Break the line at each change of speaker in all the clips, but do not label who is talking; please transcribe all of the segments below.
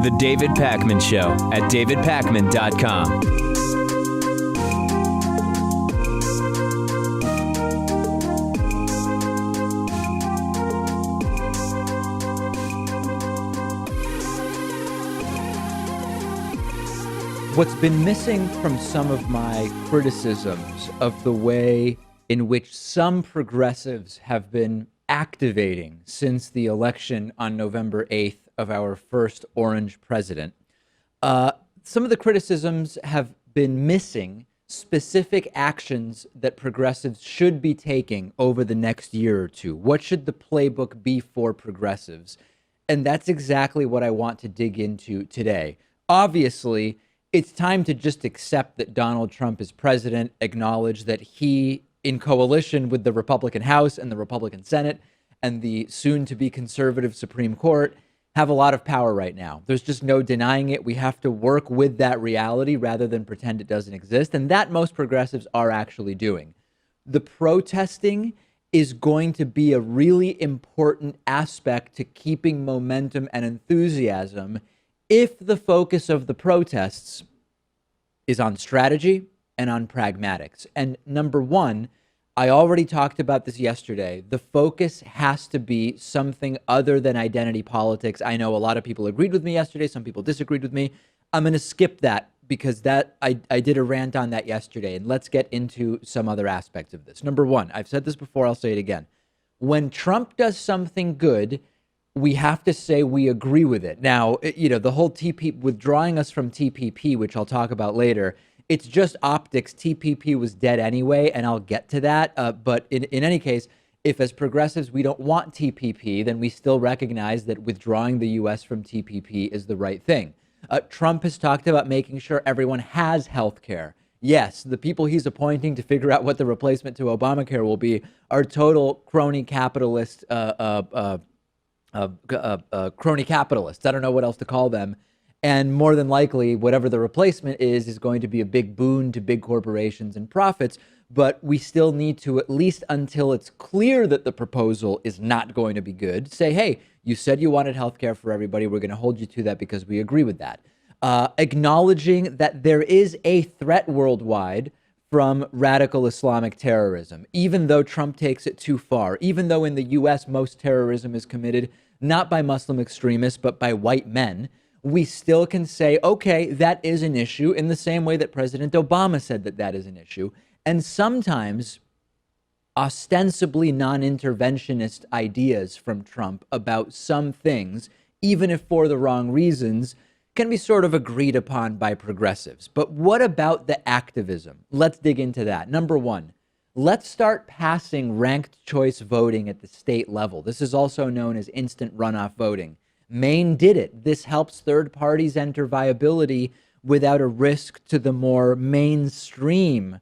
The David Pakman Show at davidpakman.com.
What's been missing from some of my criticisms of the way in which some progressives have been activating since the election on November 8th of our first orange president, some of the criticisms have been missing specific actions that progressives should be taking over the next year or two. What should the playbook be for progressives? And that's exactly what I want to dig into today. Obviously, it's time to just accept that Donald Trump is president, acknowledge that he, in coalition with the Republican House and the Republican Senate and the soon-to-be conservative Supreme Court, have a lot of power right now. There's just no denying it. We have to work with that reality rather than pretend it doesn't exist. And that most progressives are actually doing. The protesting is going to be a really important aspect to keeping momentum and enthusiasm if the focus of the protests is on strategy and on pragmatics. And number one, I already talked about this yesterday. The focus has to be something other than identity politics. I know a lot of people agreed with me yesterday. Some people disagreed with me. I'm going to skip that because I did a rant on that yesterday. And let's get into some other aspects of this. Number one, I've said this before, I'll say it again. When Trump does something good, we have to say we agree with it. Now, the whole withdrawing us from TPP, which I'll talk about later, it's just optics. TPP was dead anyway, and I'll get to that. But in any case, if as progressives we don't want TPP, then we still recognize that withdrawing the U.S. from TPP is the right thing. Trump has talked about making sure everyone has health care. Yes, the people he's appointing to figure out what the replacement to Obamacare will be are total crony capitalists. Crony capitalists. I don't know what else to call them. And more than likely, whatever the replacement is going to be a big boon to big corporations and profits. But we still need to, at least until it's clear that the proposal is not going to be good, say, hey, you said you wanted healthcare for everybody. We're going to hold you to that because we agree with that. Acknowledging that there is a threat worldwide from radical Islamic terrorism, even though Trump takes it too far, even though in the U.S. most terrorism is committed not by Muslim extremists, but by white men, we still can say, okay, that is an issue in the same way that President Obama said that that is an issue. And sometimes ostensibly non-interventionist ideas from Trump about some things, even if for the wrong reasons, can be sort of agreed upon by progressives. But what about the activism? Let's dig into that. Number one, let's start passing ranked choice voting at the state level. This is also known as instant runoff voting. Maine did it. This helps third parties enter viability without a risk to the more mainstream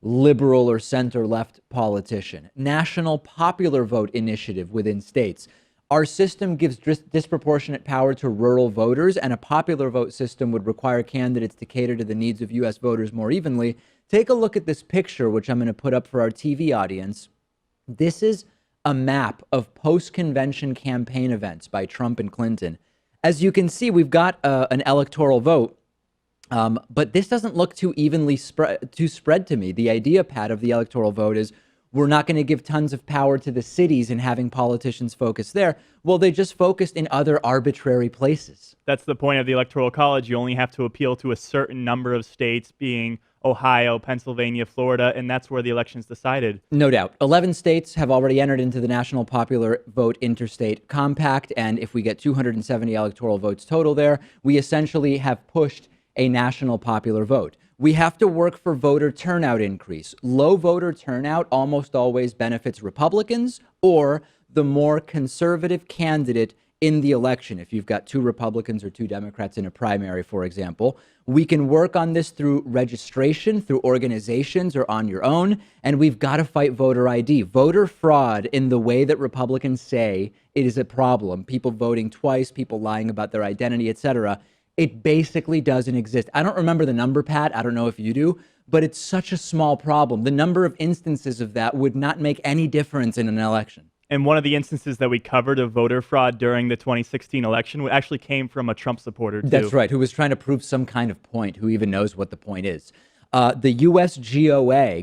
liberal or center-left politician. National popular vote initiative within states. Our system gives disproportionate power to rural voters, and a popular vote system would require candidates to cater to the needs of U.S. voters more evenly. Take a look at this picture, which I'm going to put up for our TV audience. This is a map of post-convention campaign events by Trump and Clinton. As you can see, we've got an electoral vote, but this doesn't look too evenly spread to me. The idea, Pat, of the electoral vote is we're not going to give tons of power to the cities and having politicians focus there. Well, they just focused in other arbitrary places.
That's the point of the Electoral College. You only have to appeal to a certain number of states, being Ohio, Pennsylvania, Florida, and that's where the election's decided.
No doubt. 11 states have already entered into the National Popular Vote Interstate Compact, and if we get 270 electoral votes total there, we essentially have pushed a national popular vote. We have to work for voter turnout increase. Low voter turnout almost always benefits Republicans or the more conservative candidate in the election. If you've got two Republicans or two Democrats in a primary, for example, we can work on this through registration, through organizations, or on your own. And we've got to fight voter ID. Voter fraud in the way that Republicans say it is a problem. People voting twice, people lying about their identity, etc. It basically doesn't exist. I don't remember the number, Pat. I don't know if you do, but it's such a small problem. The number of instances of that would not make any difference in an election.
And one of the instances that we covered of voter fraud during the 2016 election actually came from a Trump supporter, too.
That's right, who was trying to prove some kind of point, who even knows what the point is. The U.S. GOA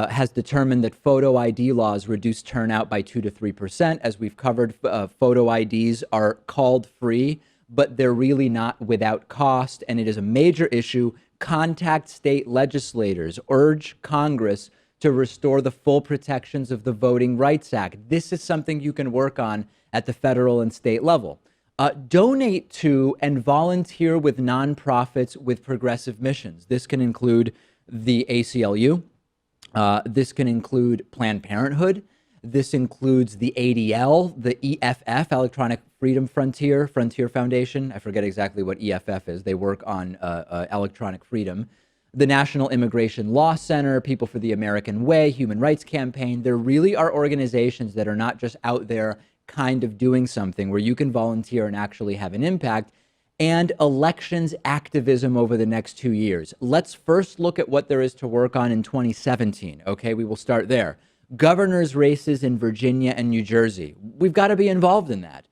has determined that photo ID laws reduce turnout by 2 to 3%. As we've covered, photo IDs are called free, but they're really not without cost, and it is a major issue. Contact state legislators, urge Congress to restore the full protections of the Voting Rights Act. This is something you can work on at the federal and state level. Donate to and volunteer with nonprofits with progressive missions. This can include the ACLU. This can include Planned Parenthood. This includes the ADL, the EFF, Electronic Freedom Frontier Foundation. I forget exactly what EFF is. They work on electronic freedom. The National Immigration Law Center, People for the American Way, Human Rights Campaign. There really are organizations that are not just out there kind of doing something, where you can volunteer and actually have an impact. And elections activism over the next 2 years. Let's first look at what there is to work on in 2017. Okay, we will start there. Governor's races in Virginia and New Jersey. We've got to be involved in that.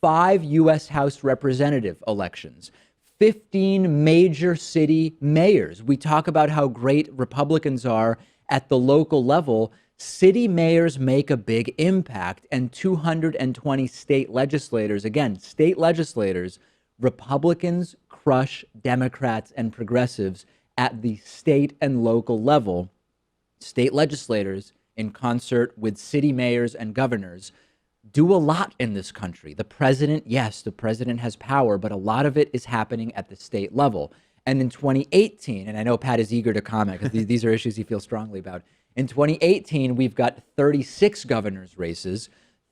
5 U.S. House representative elections. 15 major city mayors. We talk about how great Republicans are at the local level. City mayors make a big impact, and 220 state legislators, again, state legislators, Republicans crush Democrats and progressives at the state and local level. State legislators, in concert with city mayors and governors, do a lot in this country. The president, yes, the president has power, but a lot of it is happening at the state level. And in 2018, and I know Pat is eager to comment because these are issues he feels strongly about. In 2018, we've got 36 governors' races,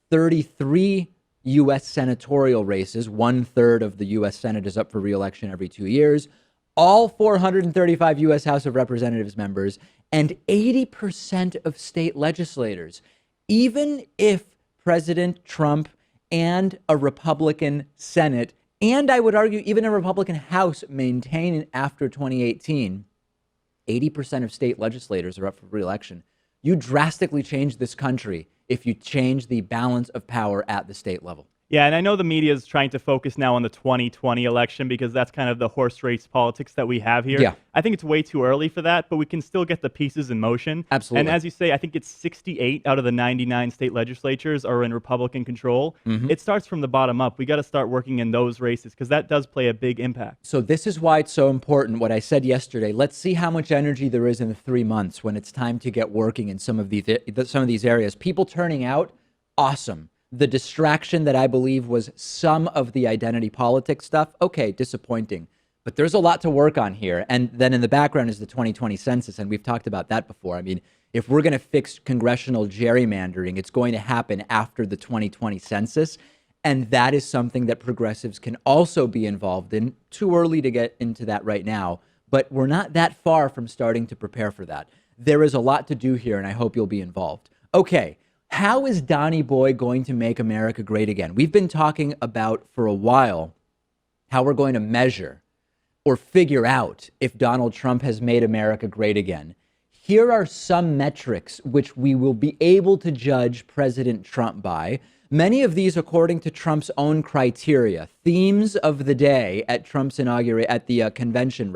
33 U.S. senatorial races. 1/3 of the U.S. Senate is up for re-election every 2 years. All 435 U.S. House of Representatives members and 80% of state legislators. Even if President Trump and a Republican Senate, and I would argue even a Republican House, maintain after 2018, 80% of state legislators are up for re-election. You drastically change this country if you change the balance of power at the state level.
Yeah, and I know the media is trying to focus now on the 2020 election because that's kind of the horse race politics that we have here.
Yeah.
I think it's way too early for that, but we can still get the pieces in motion.
Absolutely.
And as you say, I think it's 68 out of the 99 state legislatures are in Republican control.
Mm-hmm.
It starts from the bottom up. We got to start working in those races because that does play a big impact.
So this is why it's so important, what I said yesterday. Let's see how much energy there is in the 3 months when it's time to get working in some of these areas. People turning out, awesome. The distraction that I believe was some of the identity politics stuff, okay, disappointing. But there's a lot to work on here. And then in the background is the 2020 census, and we've talked about that before. I mean, if we're going to fix congressional gerrymandering, it's going to happen after the 2020 census. And that is something that progressives can also be involved in. Too early to get into that right now, but we're not that far from starting to prepare for that. There is a lot to do here, and I hope you'll be involved. Okay. How is Donny Boy going to make America great again? We've been talking about for a while how we're going to measure or figure out if Donald Trump has made America great again. Here are some metrics which we will be able to judge President Trump by. Many of these according to Trump's own criteria. Themes of the day at Trump's convention.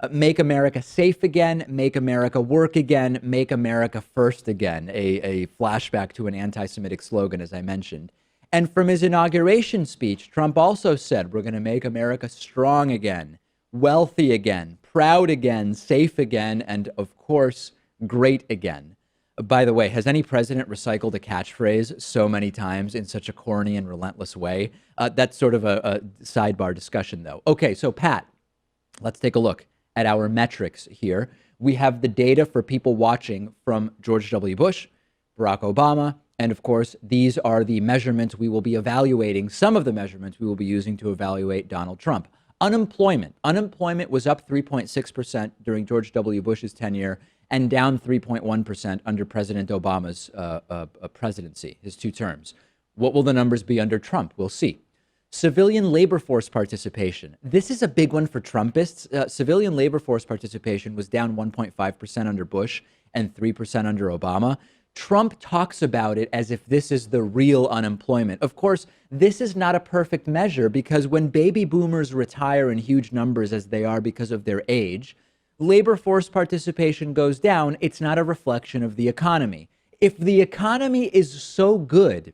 Make America safe again, make America work again, make America first again, a flashback to an anti-Semitic slogan, as I mentioned. And from his inauguration speech, Trump also said, we're going to make America strong again, wealthy again, proud again, safe again, and of course, great again. By the way, has any president recycled a catchphrase so many times in such a corny and relentless way? That's sort of a sidebar discussion, though. Okay, so Pat, let's take a look at our metrics here. We have the data for people watching from George W. Bush, Barack Obama, and of course, these are the measurements we will be evaluating, some of the measurements we will be using to evaluate Donald Trump. Unemployment. Unemployment was up 3.6% during George W. Bush's tenure and down 3.1% under President Obama's presidency, his 2 terms. What will the numbers be under Trump? We'll see. Civilian labor force participation. This is a big one for Trumpists. Civilian labor force participation was down 1.5% under Bush and 3% under Obama. Trump talks about it as if this is the real unemployment. Of course, this is not a perfect measure because when baby boomers retire in huge numbers as they are because of their age, labor force participation goes down. It's not a reflection of the economy. If the economy is so good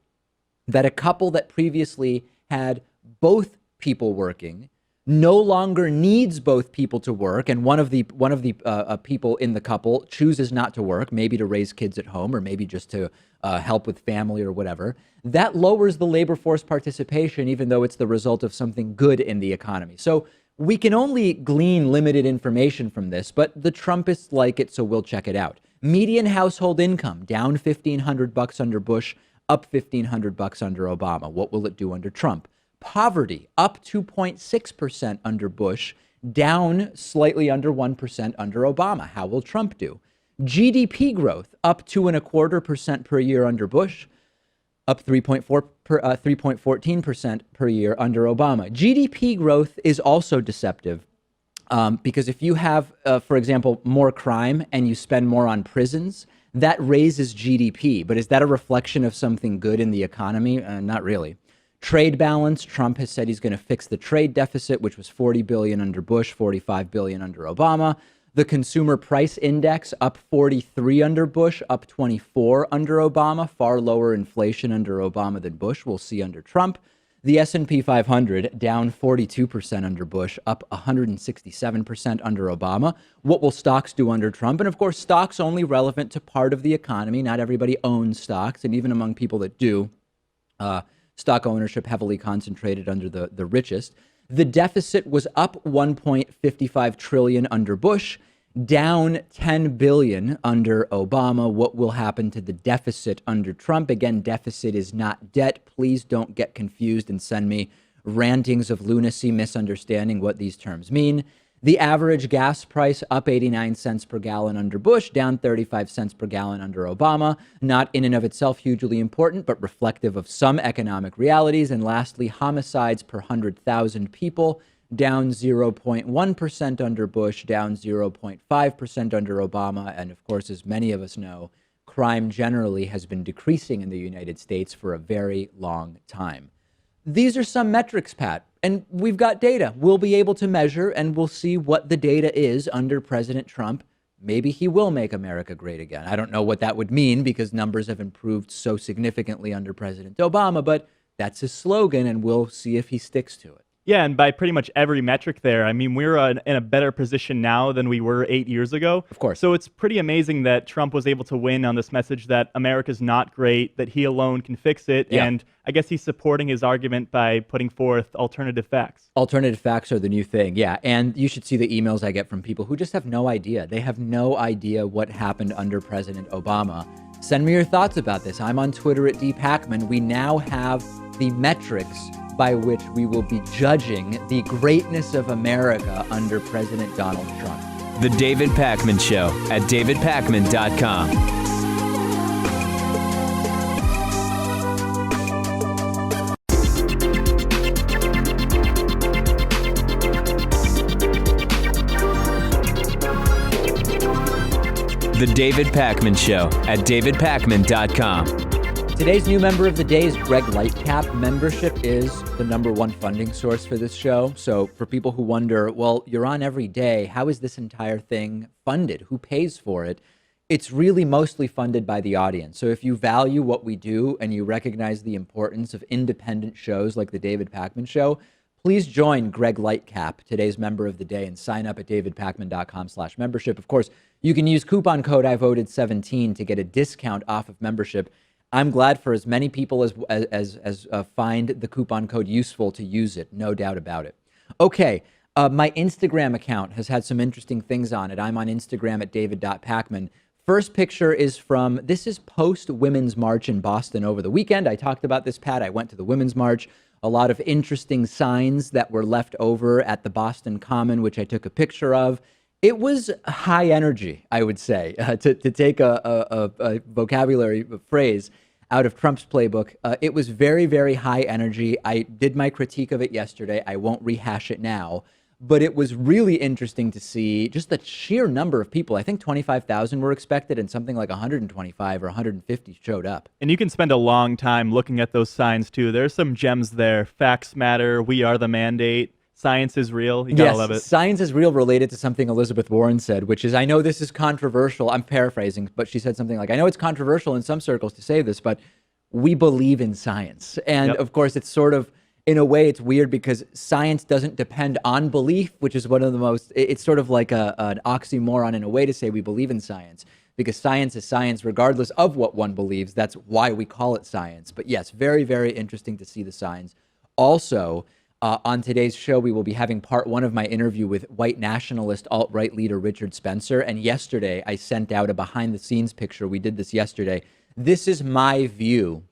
that a couple that previously had both people working no longer needs both people to work, and one of the people in the couple chooses not to work, maybe to raise kids at home or maybe just to help with family or whatever, that lowers the labor force participation, even though it's the result of something good in the economy. So we can only glean limited information from this, but the Trumpists like it, so we'll check it out. Median household income down $1,500 under Bush, up $1,500 under Obama. What will it do under Trump? Poverty up 2.6% under Bush, down slightly under 1% under Obama. How will Trump do? GDP growth up 2.25% per year under Bush, up 3.14% per year under Obama. GDP growth is also deceptive because if you have, for example, more crime and you spend more on prisons, that raises GDP. But is that a reflection of something good in the economy? Not really. Trade balance, Trump has said he's going to fix the trade deficit, which was $40 billion under Bush, $45 billion under Obama. The consumer price index up 43 under Bush, up 24 under Obama, far lower inflation under Obama than Bush. We'll see under Trump. The S&P 500 down 42% under Bush, up 167% under Obama. What will stocks do under Trump? And of course, stocks only relevant to part of the economy. Not everybody owns stocks. And even among people that do, stock ownership heavily concentrated under the richest. The deficit was up 1.55 trillion under Bush, down 10 billion under Obama. What will happen to the deficit under Trump? Again, deficit is not debt. Please don't get confused and send me rantings of lunacy misunderstanding what these terms mean. The average gas price up 89 cents per gallon under Bush, down 35 cents per gallon under Obama. Not in and of itself hugely important, but reflective of some economic realities. And lastly, homicides per 100,000 people, down 0.1% under Bush, down 0.5% under Obama. And of course, as many of us know, crime generally has been decreasing in the United States for a very long time. These are some metrics, Pat, and we've got data. We'll be able to measure and we'll see what the data is under President Trump. Maybe he will make America great again. I don't know what that would mean because numbers have improved so significantly under President Obama, but that's his slogan and we'll see if he sticks to it.
Yeah, and by pretty much every metric there, I mean, we're in a better position now than we were 8 years ago.
Of course.
So it's pretty amazing that Trump was able to win on this message that America's not great, that he alone can fix it.
Yeah.
And I guess he's supporting his argument by putting forth alternative facts.
Alternative facts are the new thing. Yeah. And you should see the emails I get from people who just have no idea. They have no idea what happened under President Obama. Send me your thoughts about this. I'm on Twitter at dpacman. We now have the metrics by which we will be judging the greatness of America under President Donald Trump.
The David Pakman Show at davidpakman.com. The David Pakman Show at davidpakman.com.
Today's new member of the day is Greg Lightcap. Membership is the #1 funding source for this show. So for people who wonder, well, you're on every day, how is this entire thing funded? Who pays for it? It's really mostly funded by the audience. So if you value what we do and you recognize the importance of independent shows like the David Pakman Show, please join Greg Lightcap, today's member of the day, and sign up at davidpakman.com/membership. Of course, you can use coupon code IVoted17 to get a discount off of membership. I'm glad for as many people as find the coupon code useful to use it, no doubt about it. Okay, my Instagram account has had some interesting things on it. I'm on Instagram at david.pacman. First picture is from, this is post-Women's March in Boston over the weekend. I talked about this, Pat. I went to the Women's March. A lot of interesting signs that were left over at the Boston Common, which I took a picture of. It was high energy, I would say, to take a vocabulary phrase. out of Trump's playbook. It was very, very high energy. I did my critique of it yesterday. I won't rehash it now. But it was really interesting to see just the sheer number of people. I think 25,000 were expected, and something like 125 or 150 showed up.
And you can spend a long time looking at those signs, too. There's some gems there. Facts matter. We are the mandate. Science is real. You gotta love it.
Science is real related to something Elizabeth Warren said, which is, I know this is controversial. I'm paraphrasing, but she said something like, I know it's controversial in some circles to say this, but we believe in science. And of course, it's sort of, in a way, it's weird because science doesn't depend on belief, which is one of the most, it's sort of like an oxymoron in a way to say we believe in science, because science is science regardless of what one believes. That's why we call it science. But yes, very, very interesting to see the signs. Also, on today's show, we will be having part one of my interview with white nationalist alt-right leader Richard Spencer. And yesterday, I sent out a behind-the-scenes picture. We did this yesterday. This is my view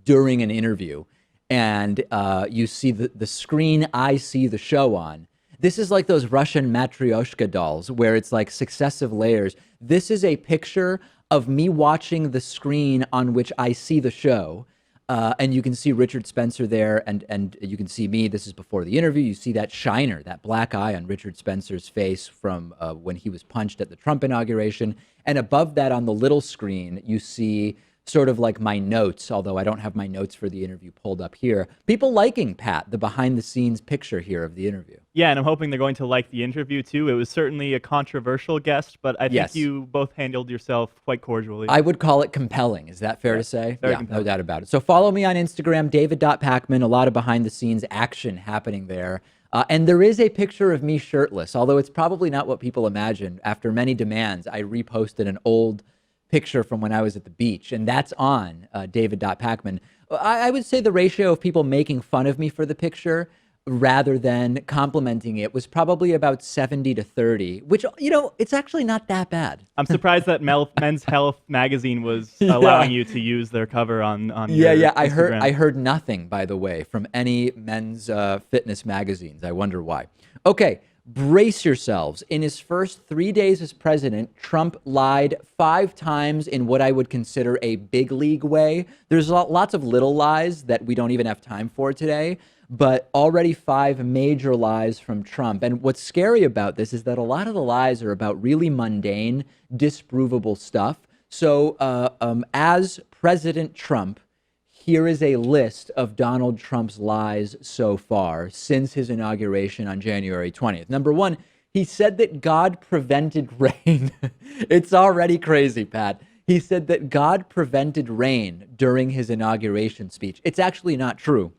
during an interview. And you see the screen I see the show on. This is like those Russian matryoshka dolls where it's like successive layers. This is a picture of me watching the screen on which I see the show. And you can see Richard Spencer there, and you can see me. This is before the interview. You see that shiner, that black eye on Richard Spencer's face from when he was punched at the Trump inauguration. And above that on the little screen, you see sort of like my notes, although I don't have my notes for the interview pulled up here. People liking, Pat, the behind-the-scenes picture here of the interview.
Yeah, and I'm hoping they're going to like the interview, too. It was certainly a controversial guest, but I think you both handled yourself quite cordially.
I would call it compelling. Is that fair to say?
Very
yeah,
compelling.
No doubt about it. So follow me on Instagram, david.pacman. A lot of behind-the-scenes action happening there. And there is a picture of me shirtless, although it's probably not what people imagine. After many demands, I reposted an old picture from when I was at the beach, and that's on david.pacman. I would say the ratio of people making fun of me for the picture rather than complimenting it was probably about 70 to 30, which, you know, it's actually not that bad.
I'm surprised that Men's Health magazine was allowing you to use their cover on your Instagram.
I heard nothing, by the way, from any men's fitness magazines. I wonder why. Okay. Brace yourselves. In his first 3 days as president, Trump lied 5 times in what I would consider a big league way. There's lots of little lies that we don't even have time for today, but already 5 major lies from Trump. And what's scary about this is that a lot of the lies are about really mundane, disprovable stuff. So as President Trump, here is a list of Donald Trump's lies so far since his inauguration on January 20th. Number 1, he said that God prevented rain. It's already crazy, Pat. He said that God prevented rain during his inauguration speech. It's actually not true.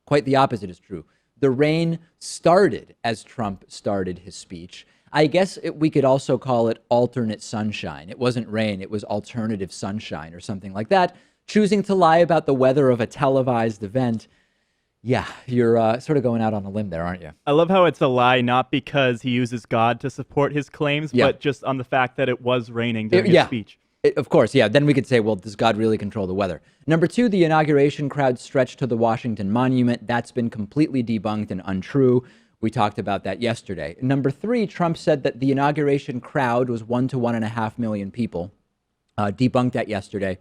Quite the opposite is true. The rain started as Trump started his speech. I guess we could also call it alternate sunshine. It wasn't rain, it was alternative sunshine or something like that. Choosing to lie about the weather of a televised event. Yeah, you're sort of going out on a limb there, aren't you?
I love how it's a lie, not because he uses God to support his claims, but just on the fact that it was raining during his speech.
Of course, yeah. Then we could say, well, does God really control the weather? Number 2, the inauguration crowd stretched to the Washington Monument. That's been completely debunked and untrue. We talked about that yesterday. Number 3, Trump said that the inauguration crowd was 1 to 1.5 million people. Debunked that yesterday.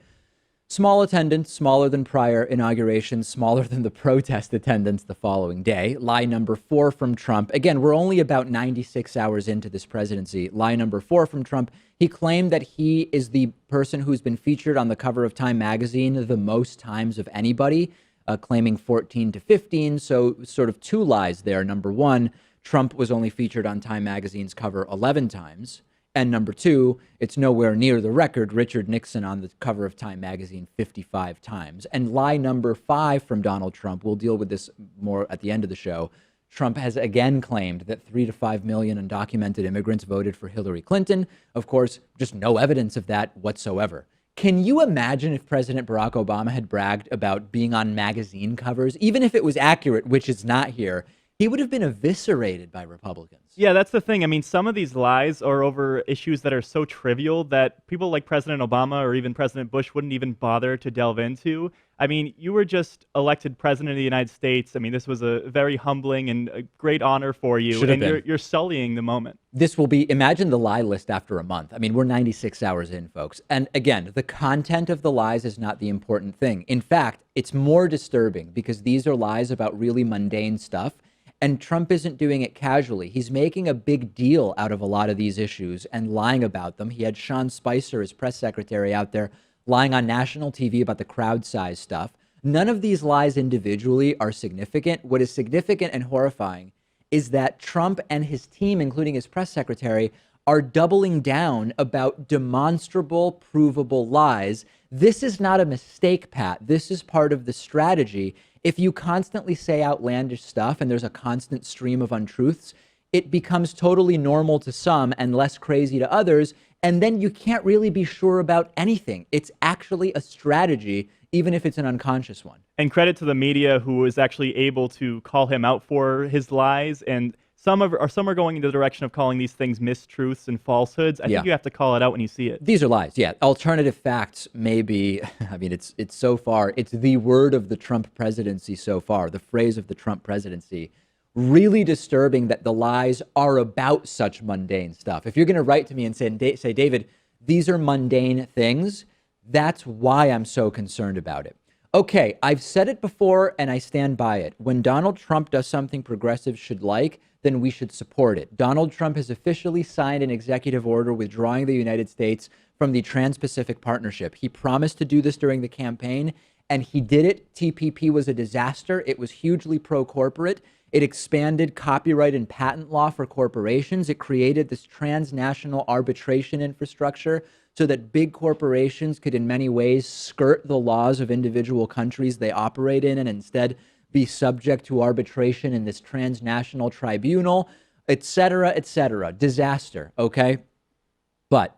Small attendance, smaller than prior inaugurations, smaller than the protest attendance the following day. Lie number 4 from Trump. Again, we're only about 96 hours into this presidency. Lie number 4 from Trump. He claimed that he is the person who's been featured on the cover of Time magazine the most times of anybody, claiming 14 to 15. So sort of 2 lies there. Number 1, Trump was only featured on Time magazine's cover 11 times. And number 2, it's nowhere near the record. Richard Nixon on the cover of Time magazine 55 times. And lie number 5 from Donald Trump, we'll deal with this more at the end of the show. Trump has again claimed that 3 to 5 million undocumented immigrants voted for Hillary Clinton. Of course, just no evidence of that whatsoever. Can you imagine if President Barack Obama had bragged about being on magazine covers, even if it was accurate, which is not here? he would have been eviscerated by Republicans.
Yeah, that's the thing. I mean, some of these lies are over issues that are so trivial that people like President Obama or even President Bush wouldn't even bother to delve into. I mean, you were just elected president of the United States. I mean, this was a very humbling and a great honor for you.
Should have
and
been.
you're sullying the moment.
This will be, imagine the lie list after a month. I mean, we're 96 hours in, folks. And again, the content of the lies is not the important thing. In fact, it's more disturbing because these are lies about really mundane stuff. And Trump isn't doing it casually. He's making a big deal out of a lot of these issues and lying about them. He had Sean Spicer, his press secretary, out there lying on national TV about the crowd size stuff. None of these lies individually are significant. What is significant and horrifying is that Trump and his team, including his press secretary, are doubling down about demonstrable, provable lies. This is not a mistake, Pat. This is part of the strategy. If you constantly say outlandish stuff and there's a constant stream of untruths, it becomes totally normal to some and less crazy to others. And then you can't really be sure about anything. It's actually a strategy, even if it's an unconscious one.
And credit to the media who was actually able to call him out for his lies. And some are going in the direction of calling these things mistruths and falsehoods. I think you have to call it out when you see it.
These are lies. Yeah. Alternative facts may be, I mean, it's so far, it's the word of the Trump presidency so far, the phrase of the Trump presidency. Really disturbing that the lies are about such mundane stuff. If you're going to write to me and say, David, these are mundane things, that's why I'm so concerned about it. Okay, I've said it before and I stand by it. When Donald Trump does something progressives should like, then we should support it. Donald Trump has officially signed an executive order withdrawing the United States from the Trans-Pacific Partnership. He promised to do this during the campaign, and he did it. TPP was a disaster. It was hugely pro-corporate. It expanded copyright and patent law for corporations. It created this transnational arbitration infrastructure so that big corporations could in many ways skirt the laws of individual countries they operate in and instead be subject to arbitration in this transnational tribunal, et cetera, et cetera. Disaster, okay? But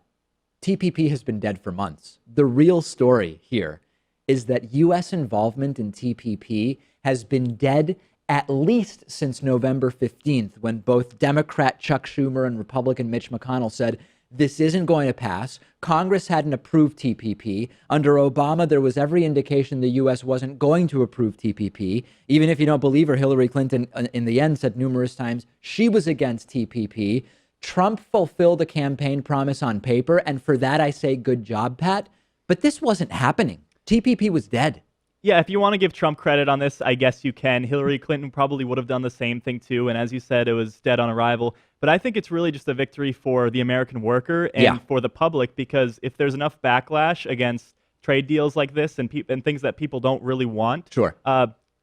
TPP has been dead for months. The real story here is that U.S. involvement in TPP has been dead at least since November 15th, when both Democrat Chuck Schumer and Republican Mitch McConnell said, this isn't going to pass. Congress hadn't approved TPP. Under Obama, there was every indication the U.S. wasn't going to approve TPP. Even if you don't believe her, Hillary Clinton, in the end, said numerous times she was against TPP. Trump fulfilled a campaign promise on paper, and for that, I say good job, Pat. But this wasn't happening. TPP was dead.
Yeah, if you want to give Trump credit on this, I guess you can. Hillary Clinton probably would have done the same thing too. And as you said, it was dead on arrival. But I think it's really just a victory for the American worker and for the public, because if there's enough backlash against trade deals like this and things that people don't really want,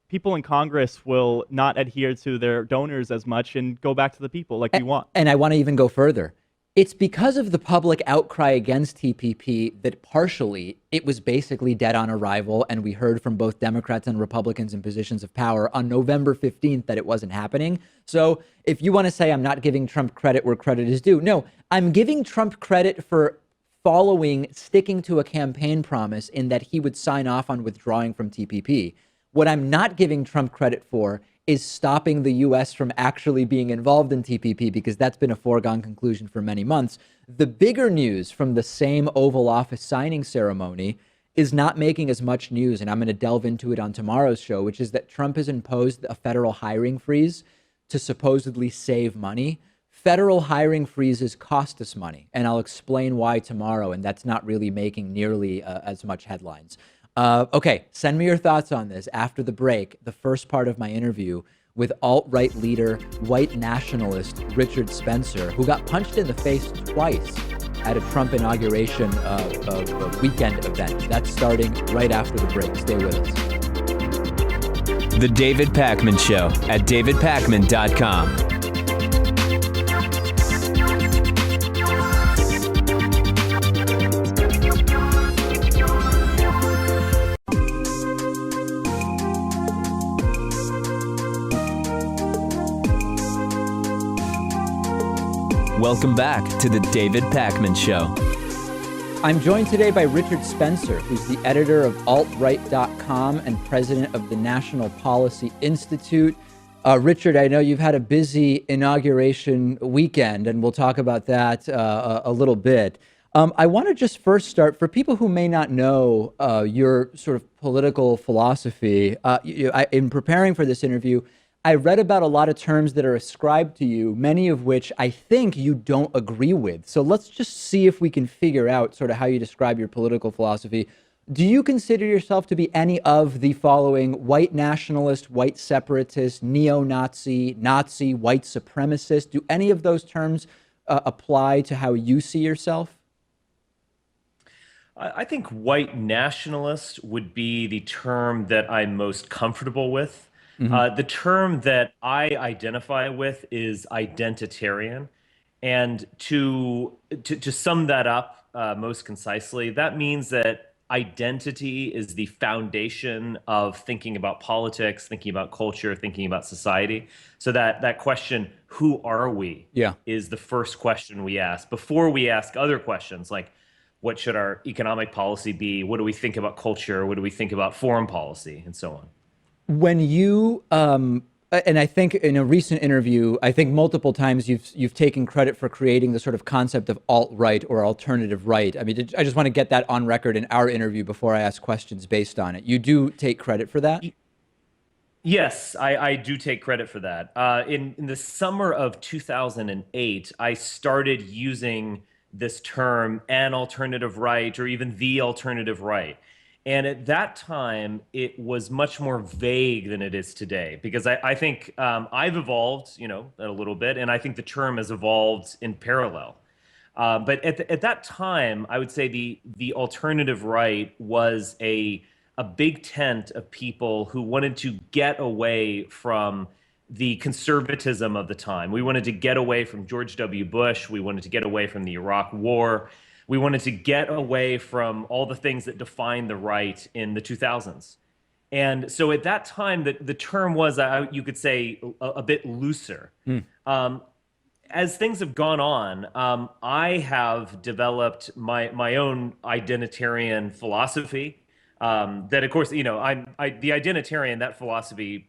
people in Congress will not adhere to their donors as much and go back to the people like we want.
And I want to even go further. It's because of the public outcry against TPP that partially it was basically dead on arrival. And we heard from both Democrats and Republicans in positions of power on November 15th that it wasn't happening. So if you want to say I'm not giving Trump credit where credit is due, no, I'm giving Trump credit for sticking to a campaign promise in that he would sign off on withdrawing from TPP. What I'm not giving Trump credit for is stopping the U.S. from actually being involved in TPP, because that's been a foregone conclusion for many months. The bigger news from the same Oval Office signing ceremony is not making as much news, and I'm going to delve into it on tomorrow's show, which is that Trump has imposed a federal hiring freeze to supposedly save money. Federal hiring freezes cost us money, and I'll explain why tomorrow, and that's not really making nearly as much headlines. Okay, send me your thoughts on this after the break, the first part of my interview with alt-right leader, white nationalist Richard Spencer, who got punched in the face twice at a Trump inauguration weekend event. That's starting right after the break. Stay with us.
The David Pakman Show at davidpakman.com. Welcome back to the David Pakman Show.
I'm joined today by Richard Spencer, who's the editor of altright.com and president of the National Policy Institute. Richard, I know you've had a busy inauguration weekend, and we'll talk about that a little bit. I want to just first start for people who may not know your sort of political philosophy. In preparing for this interview, I read about a lot of terms that are ascribed to you, many of which I think you don't agree with. So let's just see if we can figure out sort of how you describe your political philosophy. Do you consider yourself to be any of the following: white nationalist, white separatist, neo-Nazi, Nazi, white supremacist? Do any of those terms apply to how you see yourself?
I think white nationalist would be the term that I'm most comfortable with. The term that I identify with is identitarian. And to sum that up most concisely, that means that identity is the foundation of thinking about politics, thinking about culture, thinking about society. So that question, who are we,
Yeah.
is the first question we ask before we ask other questions like, what should our economic policy be? What do we think about culture? What do we think about foreign policy, and so on?
When you and I think in a recent interview, I think multiple times you've taken credit for creating the sort of concept of alt-right or alternative right. I mean, I just want to get that on record in our interview before I ask questions based on it. You do take credit for that?
Yes, I do take credit for that. In the summer of 2008, I started using this term, an alternative right, or even the alternative right. And at that time, it was much more vague than it is today, because I think I've evolved, a little bit, and I think the term has evolved in parallel. But at that time, I would say the alternative right was a big tent of people who wanted to get away from the conservatism of the time. We wanted to get away from George W. Bush. We wanted to get away from the Iraq War. We wanted to get away from all the things that defined the right in the 2000s. And so at that time, the term was, you could say, a bit looser. As things have gone on, I have developed my own identitarian philosophy. That, of course, the identitarian, that philosophy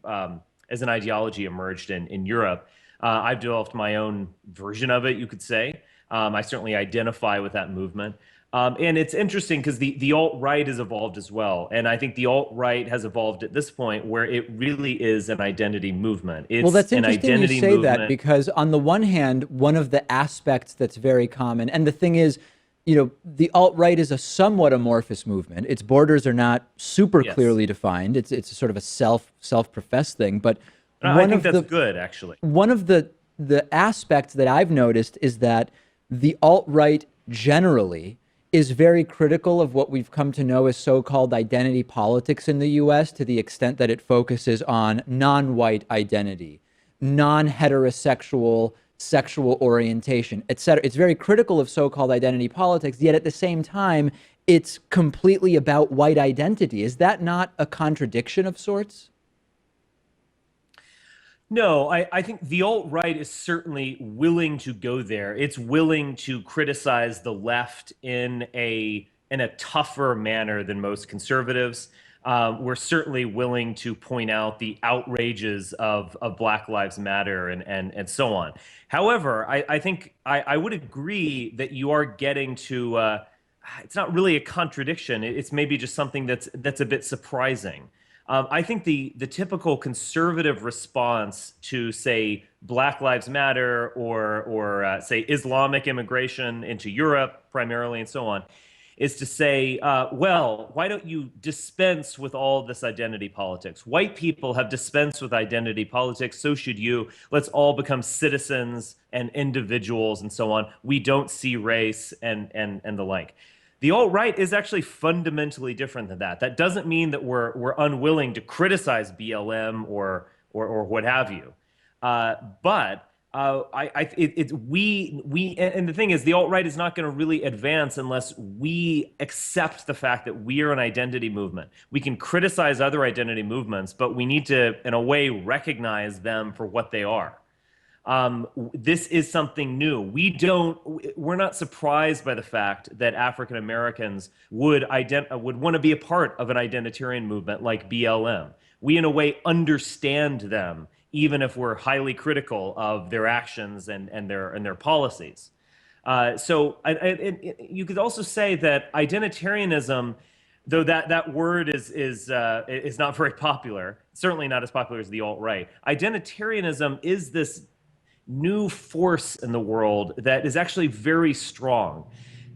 as an ideology emerged in Europe. I've developed my own version of it, you could say. I certainly identify with that movement. And it's interesting because the alt-right has evolved as well. And I think the alt-right has evolved at this point where it really is an identity movement. It's
Well, that's
an
interesting you
identity
say
movement.
that, because on the one hand, one of the aspects that's very common, and the thing is, the alt-right is a somewhat amorphous movement. Its borders are not super
Yes.
clearly defined. It's sort of a self-professed thing. But
I think that's good, actually.
one of the aspects that I've noticed is that the alt-right generally is very critical of what we've come to know as so-called identity politics in the US, to the extent that it focuses on non-white identity, non-heterosexual sexual orientation, etc. It's very critical of so-called identity politics, yet at the same time, it's completely about white identity. Is that not a contradiction of sorts?
No, I think the alt-right is certainly willing to go there. It's willing to criticize the left in a tougher manner than most conservatives. We're certainly willing to point out the outrages of Black Lives Matter and so on. However, I think I would agree that you are getting to it's not really a contradiction. It's maybe just something that's a bit surprising. I think the typical conservative response to, say, Black Lives Matter or say Islamic immigration into Europe primarily and so on, is to say, well, why don't you dispense with all this identity politics? White people have dispensed with identity politics, so should you. Let's all become citizens and individuals and so on. We don't see race and the like. The alt-right is actually fundamentally different than that. That doesn't mean that we're unwilling to criticize BLM or what have you. But and the thing is, the alt-right is not going to really advance unless we accept the fact that we are an identity movement. We can criticize other identity movements, but we need to, in a way, recognize them for what they are. This is something new. We're not surprised by the fact that African Americans would want to be a part of an identitarian movement like BLM. We, in a way, understand them, even if we're highly critical of their actions and their policies. You could also say that identitarianism, though that word is not very popular, certainly not as popular as the alt-right. Identitarianism is this new force in the world that is actually very strong.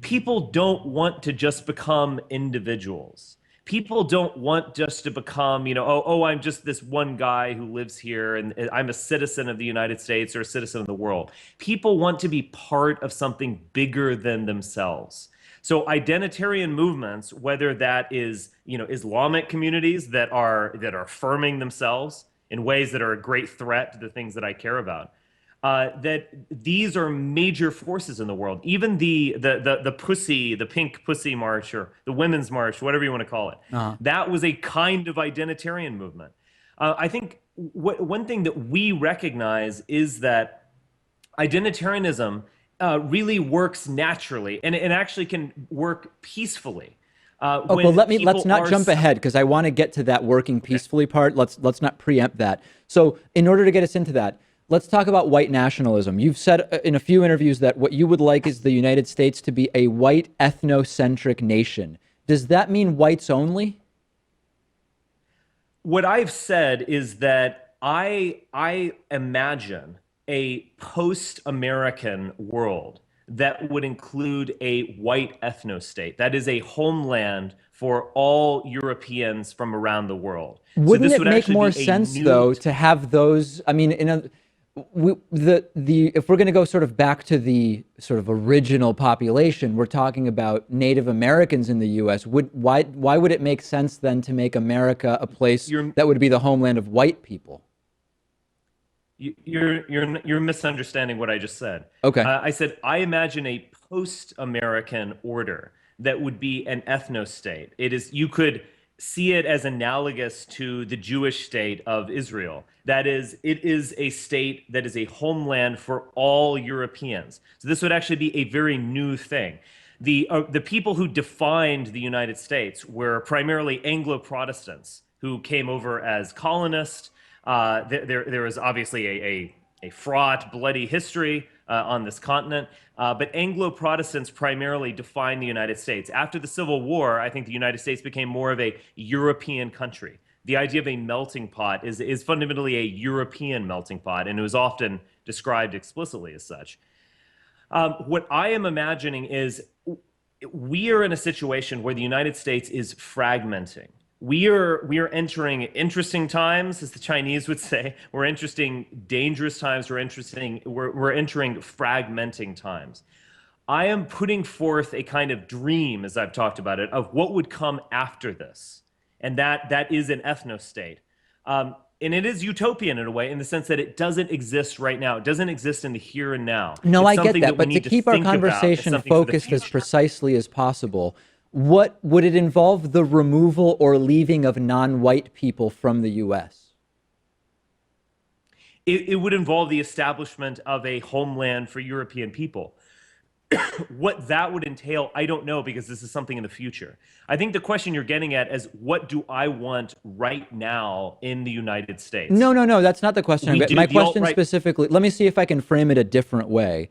People don't want to just become individuals. People don't want just to become, I'm just this one guy who lives here and I'm a citizen of the United States or a citizen of the world. People want to be part of something bigger than themselves. So identitarian movements, whether that is, Islamic communities that are affirming themselves in ways that are a great threat to the things that I care about, that these are major forces in the world. Even the pink pussy march, or the women's march, whatever you want to call it, that was a kind of identitarian movement. I think one thing that we recognize is that identitarianism really works naturally, and it actually can work peacefully.
Okay, well, let's not jump ahead, because I want to get to that working peacefully part. Let's not preempt that. So in order to get us into that, let's talk about white nationalism. You've said in a few interviews that what you would like is the United States to be a white ethnocentric nation. Does that mean whites only?
What I've said is that I imagine a post-American world that would include a white ethno-state. That is a homeland for all Europeans from around the world.
Wouldn't it make more sense, though, to have those? I mean, if we're going to go sort of back to the sort of original population, we're talking about Native Americans in the U.S. Why would it make sense then to make America a place that would be the homeland of white people?
You're misunderstanding what I just said.
Okay.
I said I imagine a post-American order that would be an ethno-state. You could see it as analogous to the Jewish state of Israel. That is, it is a state that is a homeland for all Europeans. So this would actually be a very new thing. The people who defined the United States were primarily Anglo-Protestants who came over as colonists. There was obviously a fraught, bloody history on this continent, but Anglo-Protestants primarily defined the United States. After the Civil War, I think the United States became more of a European country. The idea of a melting pot is fundamentally a European melting pot, and it was often described explicitly as such. What I am imagining is we are in a situation where the United States is fragmenting. We are entering interesting times, as the Chinese would say. We're entering dangerous times. We're entering fragmenting times. I am putting forth a kind of dream, as I've talked about it, of what would come after this, and that is an ethno-state. And it is utopian in a way, in the sense that it doesn't exist right now. It doesn't exist in the here and now.
No, I get that, but to keep our conversation focused as precisely as possible, what would it involve? The removal or leaving of non-white people from the U.S.?
It would involve the establishment of a homeland for European people. What that would entail, I don't know, because this is something in the future. I think the question you're getting at is, what do I want right now in the United States?
No, that's not the question. My question specifically, let me see if I can frame it a different way.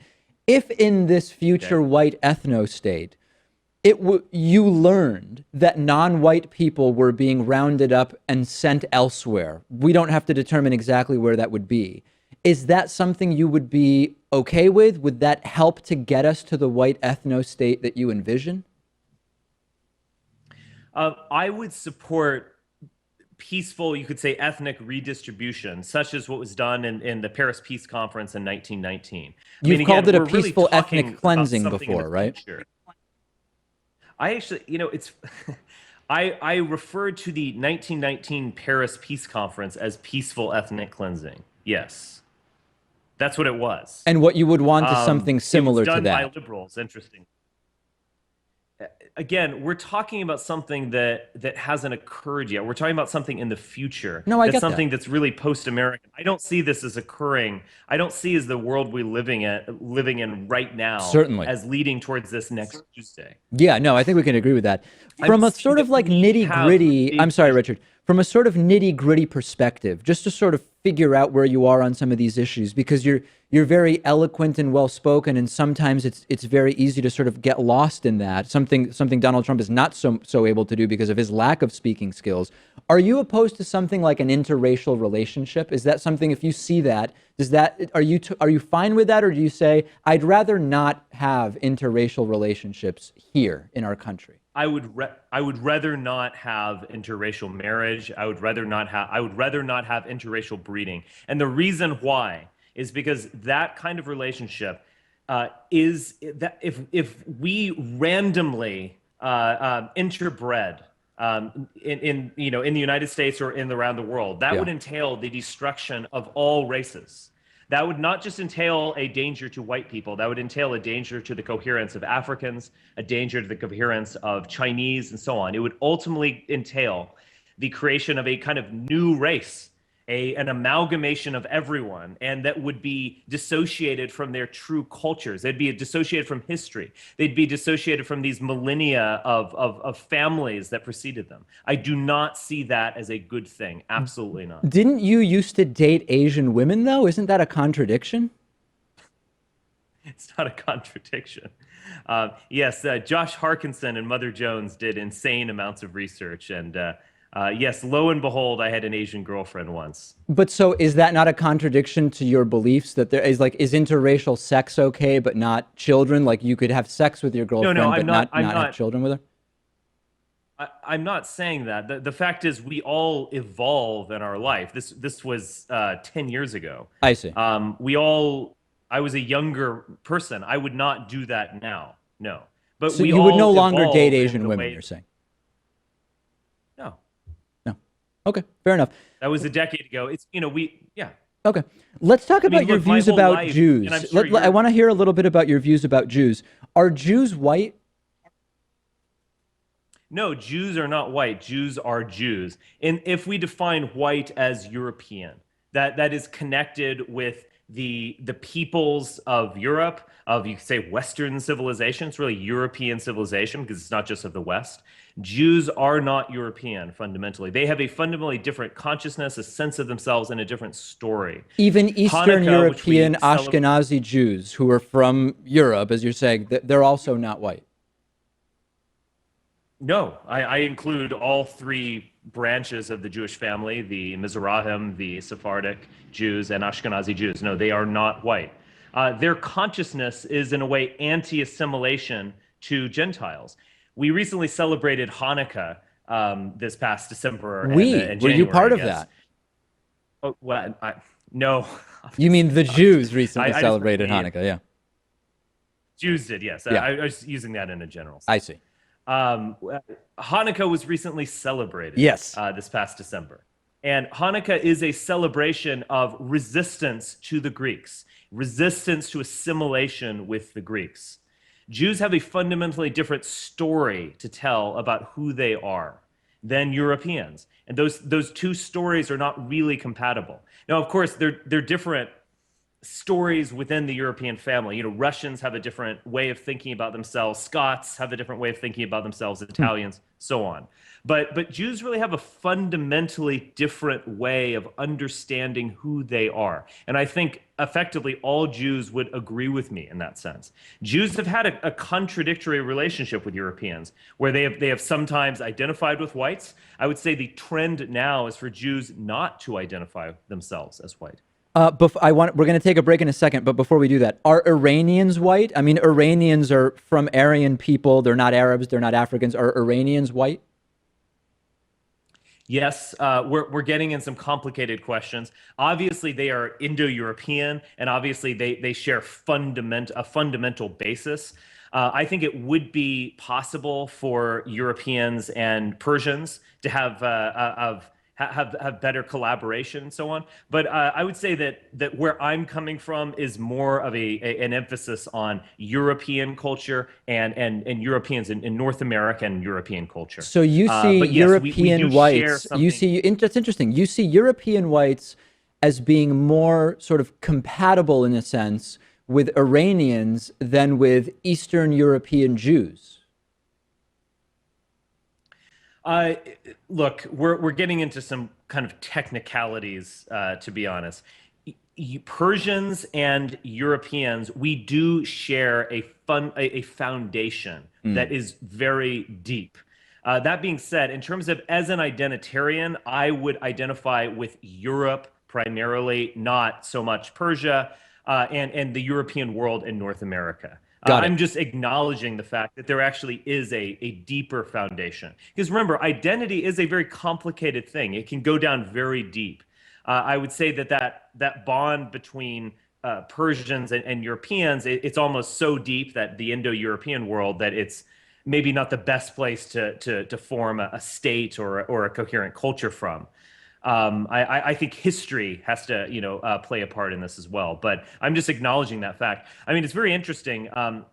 If in this future white ethno-state, you learned that non-white people were being rounded up and sent elsewhere, we don't have to determine exactly where that would be. Is that something you would be okay with? Would that help to get us to the white ethno-state that you envision?
I would support peaceful, you could say, ethnic redistribution, such as what was done in the Paris Peace Conference in 1919.
You've called it a peaceful ethnic cleansing before, right?
I actually, it's... I referred to the 1919 Paris Peace Conference as peaceful ethnic cleansing. Yes. That's what it was.
And what you would want is something similar to that.
It was done by liberals, interesting. Again, we're talking about something that hasn't occurred yet. We're talking about something in the future.
No, I get that.
Something that's really post-American. I don't see this as occurring. I don't see as the world we're living in right now.
Certainly.
As leading towards this next Tuesday.
Yeah, no, I think we can agree with that. From a sort of like nitty-gritty, I'm sorry, Richard. from a sort of nitty-gritty perspective, just to sort of figure out where you are on some of these issues, because you're very eloquent and well-spoken, and sometimes it's very easy to sort of get lost in that, something Donald Trump is not so able to do because of his lack of speaking skills. Are you opposed to something like an interracial relationship? Is that something, if you see that, are you fine with that, or do you say, I'd rather not have interracial relationships here in our country?
I would rather not have interracial marriage. I would rather not have interracial breeding. And the reason why is because that kind of relationship is that if we randomly interbred in the United States or around the world, that would entail the destruction of all races. That would not just entail a danger to white people, that would entail a danger to the coherence of Africans, a danger to the coherence of Chinese, and so on. It would ultimately entail the creation of a kind of new race, an amalgamation of everyone, and that would be dissociated from their true cultures. They'd be dissociated from history. They'd be dissociated from these millennia of families that preceded them. I do not see that as a good thing. Absolutely not.
Didn't you used to date Asian women, though? Isn't that a contradiction?
It's not a contradiction. Yes, Josh Harkinson and Mother Jones did insane amounts of research, and yes, lo and behold, I had an Asian girlfriend once.
But so is that not a contradiction to your beliefs that there is is interracial sex okay, but not children? Like you could have sex with your girlfriend, but not have children with her?
I'm not saying that. The fact is we all evolve in our life. This was 10 years ago.
I see.
I was a younger person. I would not do that now. No. But
so
we
you would no longer
evolve
date
in
Asian
the
women,
way-
you're saying?
No.
No. Okay, fair enough.
That was a decade ago. It's, yeah.
Okay. Let's talk about your
look, my
views
whole
about
life,
Jews.
and I'm sure
I want to hear a little bit about your views about Jews. Are Jews white?
No, Jews are not white. Jews are Jews. And if we define white as European, that is connected with the peoples of Europe, you could say Western civilization. It's really European civilization because it's not just of the West. Jews are not European fundamentally. They have a fundamentally different consciousness, a sense of themselves, and a different story.
Even Eastern
Hanukkah,
European Ashkenazi Jews who are from Europe, as you're saying, they're also not white.
No, I include all three branches of the Jewish family, the Mizrahim, the Sephardic Jews, and Ashkenazi Jews. No, they are not white. Their consciousness is, in a way, anti-assimilation to Gentiles. We recently celebrated Hanukkah this past December. And
Were
January,
you part of that?
Oh, well, no.
You mean the Jews recently
I
celebrated Hanukkah, yeah.
Jews did, yes.
Yeah.
I was using that in a general sense.
I see.
Hanukkah was recently celebrated this past December. And Hanukkah is a celebration of resistance to the Greeks, resistance to assimilation with the Greeks. Jews have a fundamentally different story to tell about who they are than Europeans. And those two stories are not really compatible. Now, of course, they're different stories within the European family. Russians have a different way of thinking about themselves. Scots have a different way of thinking about themselves. Italians, so on. But Jews really have a fundamentally different way of understanding who they are. And I think effectively all Jews would agree with me in that sense. Jews have had a contradictory relationship with Europeans, where they have sometimes identified with whites. I would say the trend now is for Jews not to identify themselves as white.
We're going to take a break in a second, but before we do that, are Iranians white? I mean, Iranians are from Aryan people. They're not Arabs. They're not Africans. Are Iranians white?
Yes, we're getting in some complicated questions. Obviously, they are Indo-European, and obviously they share a fundamental basis. I think it would be possible for Europeans and Persians to have better collaboration and so on. But I would say that where I'm coming from is more of an emphasis on European culture and Europeans in North American European culture.
So you see
yes,
European whites, that's interesting. You see European whites as being more sort of compatible in a sense with Iranians than with Eastern European Jews.
Uh, Look, we're getting into some kind of technicalities, to be honest. Persians and Europeans, we do share a foundation that is very deep. That being said, in terms of as an identitarian, I would identify with Europe primarily, not so much Persia, and the European world and North America.
Got it.
I'm just acknowledging the fact that there actually is a deeper foundation. Because remember, identity is a very complicated thing. It can go down very deep. I would say that bond between Persians and Europeans, it's almost so deep that the Indo-European world, that it's maybe not the best place to form a state or a coherent culture from. I think history has to, play a part in this as well. But I'm just acknowledging that fact. I mean, it's very interesting.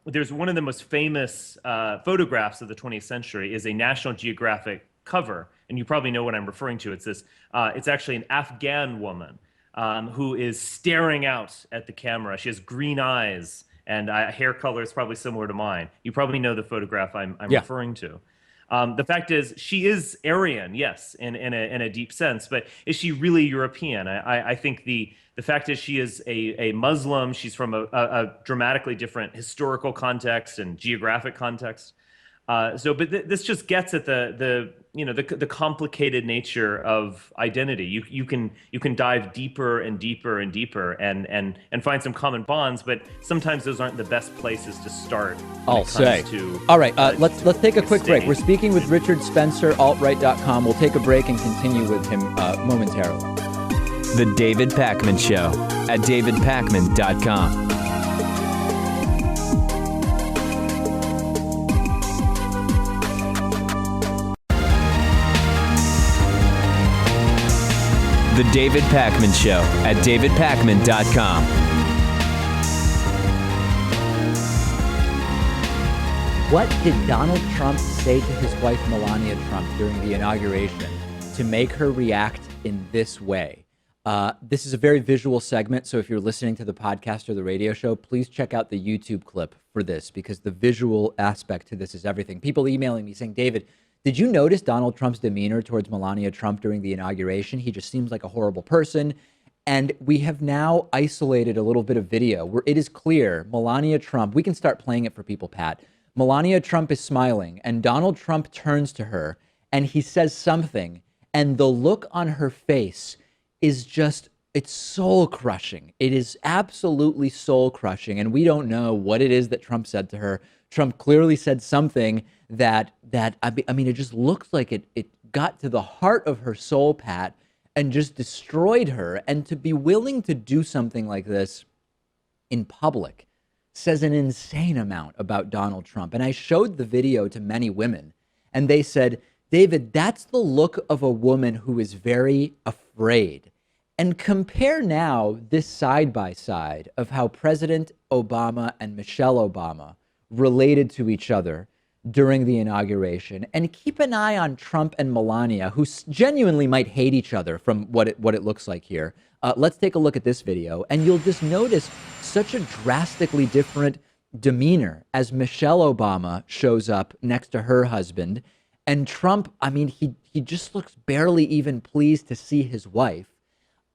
There's one of the most famous photographs of the 20th century is a National Geographic cover, and you probably know what I'm referring to. It's this. It's actually an Afghan woman who is staring out at the camera. She has green eyes, and hair color is probably similar to mine. You probably know the photograph I'm referring to. The fact is, she is Aryan, yes, in a deep sense, but is she really European? I think the fact is she is a Muslim. She's from a dramatically different historical context and geographic context. But this just gets at the complicated nature of identity. You can dive deeper and deeper and deeper and find some common bonds, but sometimes those aren't the best places to start.
I'll say. All right, let's take a quick break. We're speaking with Richard Spencer, altright.com. We'll take a break and continue with him momentarily.
The David Pakman Show at davidpakman.com. The David Pakman Show at davidpakman.com.
What did Donald Trump say to his wife Melania Trump during the inauguration to make her react in this way? This is a very visual segment, so if you're listening to the podcast or the radio show, please check out the YouTube clip for this, because the visual aspect to this is everything. People emailing me saying, David, did you notice Donald Trump's demeanor towards Melania Trump during the inauguration? He just seems like a horrible person. And we have now isolated a little bit of video where it is clear Melania Trump, we can start playing it for people, Pat. Melania Trump is smiling and Donald Trump turns to her and he says something, and the look on her face is just, it's soul crushing. It is absolutely soul crushing. And we don't know what it is that Trump said to her. Trump clearly said something that I mean, it just looks like it got to the heart of her soul, Pat, and just destroyed her. And to be willing to do something like this in public says an insane amount about Donald Trump. And I showed the video to many women, and they said, David, that's the look of a woman who is very afraid. And compare now this side by side of how President Obama and Michelle Obama related to each other during the inauguration, and keep an eye on Trump and Melania, who genuinely might hate each other from what it looks like here. Let's take a look at this video, and you'll just notice such a drastically different demeanor as Michelle Obama shows up next to her husband, and Trump, I mean, he just looks barely even pleased to see his wife.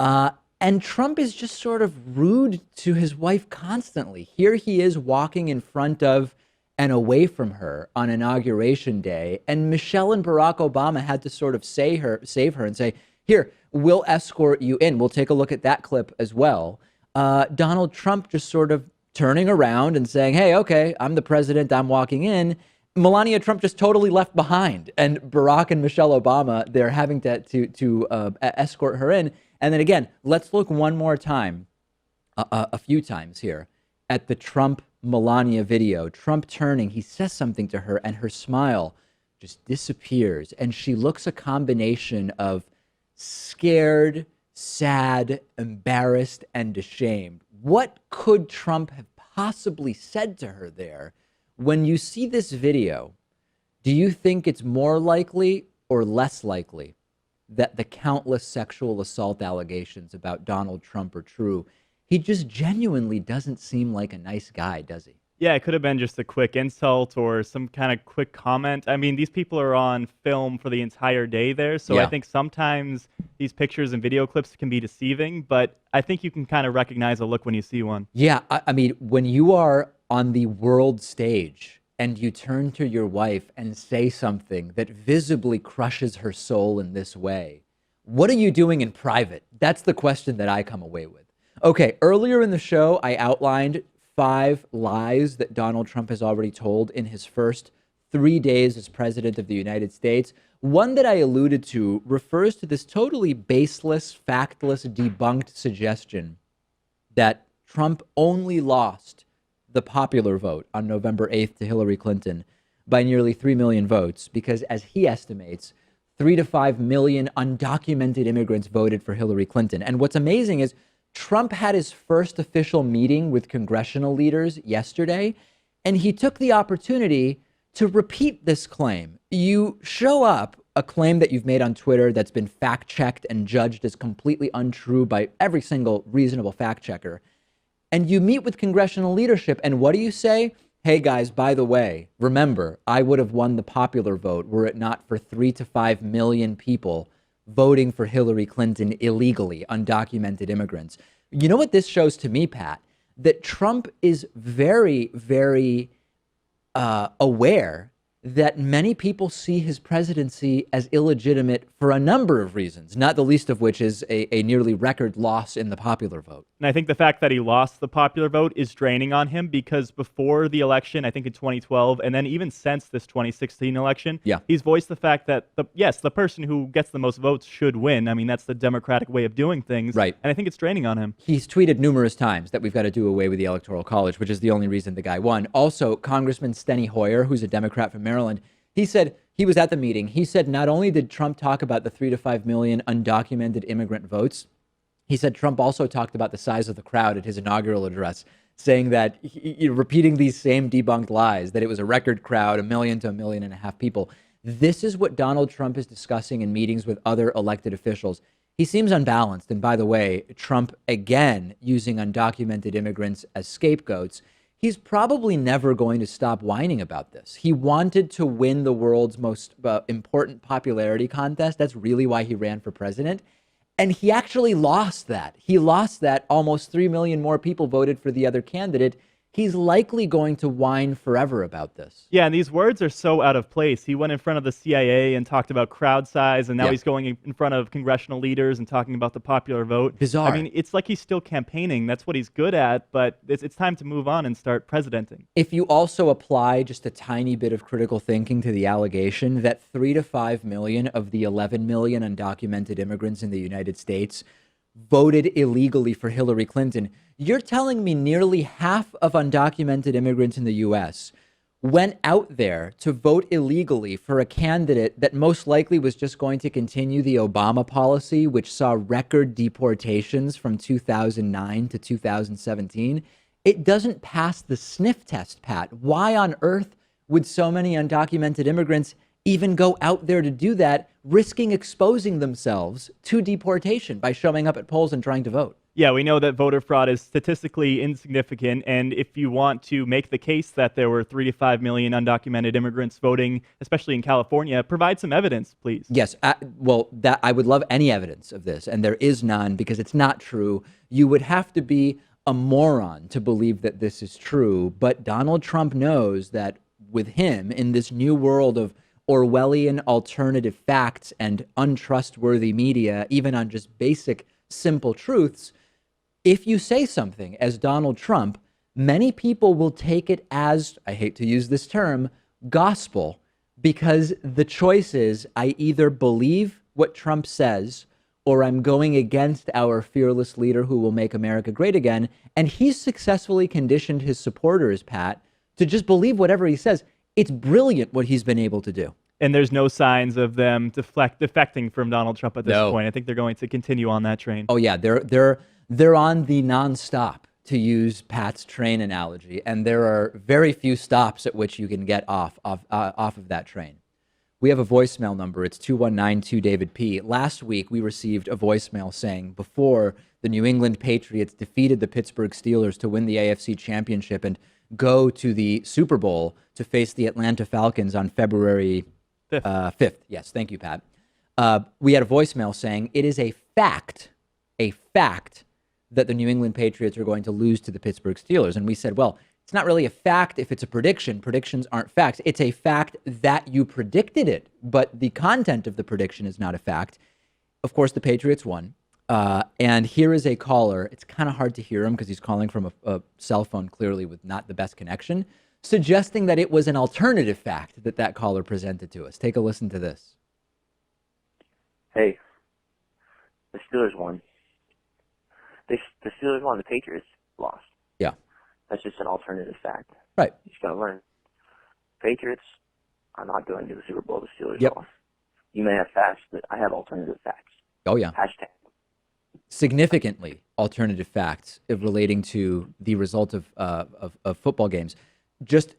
And Trump is just sort of rude to his wife constantly. Here he is walking in front of and away from her on Inauguration Day. And Michelle and Barack Obama had to sort of save her and say, here, we'll escort you in. We'll take a look at that clip as well. Donald Trump just sort of turning around and saying, hey, okay, I'm the president, I'm walking in. Melania Trump just totally left behind. And Barack and Michelle Obama, they're having to escort her in. And then again, let's look one more time, a few times here, at the Trump-Melania video. Trump turning, he says something to her, and her smile just disappears. And she looks a combination of scared, sad, embarrassed, and ashamed. What could Trump have possibly said to her there? When you see this video, do you think it's more likely or less likely that the countless sexual assault allegations about Donald Trump are true? He just genuinely doesn't seem like a nice guy, does he?
Yeah, it could have been just a quick insult or some kind of quick comment. I mean, these people are on film for the entire day there, so I
Yeah.
think sometimes these pictures and video clips can be deceiving, but I think you can kind of recognize a look when you see one.
Yeah, I mean, when you are on the world stage and you turn to your wife and say something that visibly crushes her soul in this way, what are you doing in private? That's the question that I come away with. Okay, earlier in the show, I outlined 5 lies that Donald Trump has already told in his first 3 days as president of the United States. One that I alluded to refers to this totally baseless, factless, debunked suggestion that Trump only lost the popular vote on November 8th to Hillary Clinton by nearly 3 million votes because, as he estimates, 3 to 5 million undocumented immigrants voted for Hillary Clinton. And what's amazing is Trump had his first official meeting with congressional leaders yesterday, and he took the opportunity to repeat this claim. You show up a claim that you've made on Twitter that's been fact checked and judged as completely untrue by every single reasonable fact checker. And you meet with congressional leadership. And what do you say? Hey, guys, by the way, remember, I would have won the popular vote were it not for 3 to 5 million people voting for Hillary Clinton illegally, undocumented immigrants. You know what this shows to me, Pat? That Trump is very, very aware that many people see his presidency as illegitimate for a number of reasons, not the least of which is a nearly record loss in the popular vote.
And I think the fact that he lost the popular vote is draining on him because before the election, I think in 2012, and then even since this 2016 election, he's voiced the fact that, the person who gets the most votes should win. I mean, that's the Democratic way of doing things.
Right.
And I think it's draining on him.
He's tweeted numerous times that we've got to do away with the Electoral College, which is the only reason the guy won. Also, Congressman Steny Hoyer, who's a Democrat from Maryland, he said he was at the meeting. He said not only did Trump talk about the 3 to 5 million undocumented immigrant votes, he said Trump also talked about the size of the crowd at his inaugural address, saying that, repeating these same debunked lies, that it was a record crowd, 1 million to 1.5 million people. This is what Donald Trump is discussing in meetings with other elected officials. He seems unbalanced. And by the way, Trump, again, using undocumented immigrants as scapegoats. He's probably never going to stop whining about this. He wanted to win the world's most important popularity contest. That's really why he ran for president. And he actually lost that. He lost that. Almost 3 million more people voted for the other candidate. He's likely going to whine forever about this.
Yeah, and these words are so out of place. He went in front of the CIA and talked about crowd size, and now he's going in front of congressional leaders and talking about the popular vote.
Bizarre.
I mean, it's like he's still campaigning. That's what he's good at, but it's time to move on and start presidenting.
If you also apply just a tiny bit of critical thinking to the allegation that 3 to 5 million of the 11 million undocumented immigrants in the United States voted illegally for Hillary Clinton, you're telling me nearly half of undocumented immigrants in the U.S. went out there to vote illegally for a candidate that most likely was just going to continue the Obama policy, which saw record deportations from 2009 to 2017. It doesn't pass the sniff test, Pat. Why on earth would so many undocumented immigrants even go out there to do that, risking exposing themselves to deportation by showing up at polls and trying to vote?
Yeah, we know that voter fraud is statistically insignificant, and if you want to make the case that there were 3 to 5 million undocumented immigrants voting, especially in California, provide some evidence, please.
Yes, that I would love any evidence of this, and there is none because it's not true. You would have to be a moron to believe that this is true, but Donald Trump knows that with him in this new world of Orwellian alternative facts and untrustworthy media, even on just basic, simple truths, if you say something as Donald Trump, many people will take it as, I hate to use this term, gospel, because the choice is I either believe what Trump says or I'm going against our fearless leader who will make America great again. And he's successfully conditioned his supporters, Pat, to just believe whatever he says. It's brilliant what he's been able to do.
And there's no signs of them defecting from Donald Trump at this point. I think they're going to continue on that train.
Oh yeah, they're on the nonstop, to use Pat's train analogy, and there are very few stops at which you can get off of that train. We have a voicemail number. It's 2192-DAVID-P. Last week, we received a voicemail saying before the New England Patriots defeated the Pittsburgh Steelers to win the AFC Championship and go to the Super Bowl to face the Atlanta Falcons on February 5th. Yes, thank you, Pat. We had a voicemail saying it is a fact that the New England Patriots are going to lose to the Pittsburgh Steelers. And we said, well, it's not really a fact if it's a prediction. Predictions aren't facts. It's a fact that you predicted it, but the content of the prediction is not a fact. Of course, the Patriots won. And here is a caller. It's kind of hard to hear him because he's calling from a cell phone, clearly with not the best connection, suggesting that it was an alternative fact that caller presented to us. Take a listen to this.
Hey, the Steelers won. The Steelers won. The Patriots lost.
Yeah.
That's just an alternative fact.
Right.
You just got to learn. Patriots are not going to the Super Bowl. The Steelers
Yep.
lost. You may have facts, but I have alternative facts.
Oh, yeah.
Hashtag.
Significantly alternative facts relating to the result of football games. This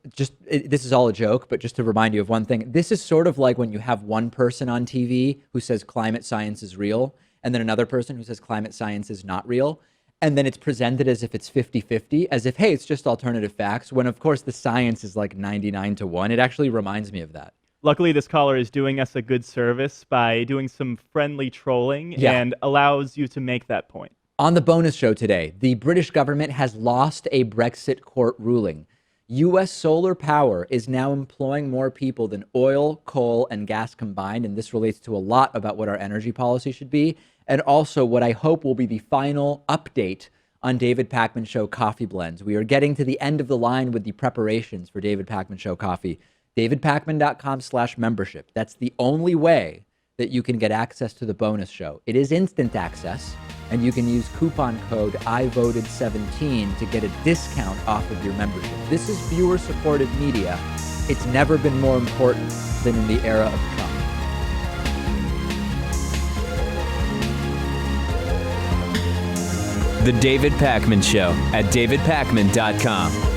is all a joke, but just to remind you of one thing, this is sort of like when you have one person on TV who says climate science is real, and then another person who says climate science is not real. And then it's presented as if it's 50-50, as if, hey, it's just alternative facts, when of course the science is like 99-1. It actually reminds me of that.
Luckily, this caller is doing us a good service by doing some friendly trolling and allows you to make that point.
On the bonus show today, the British government has lost a Brexit court ruling. U.S. solar power is now employing more people than oil, coal, and gas combined, and this relates to a lot about what our energy policy should be, and also what I hope will be the final update on David Pakman Show coffee blends. We are getting to the end of the line with the preparations for David Pakman Show coffee. DavidPakman.com/membership. That's the only way that you can get access to the bonus show. It is instant access, and you can use coupon code IVoted17 to get a discount off of your membership. This is viewer-supported media. It's never been more important than in the era of Trump.
The David Pakman Show at davidpakman.com.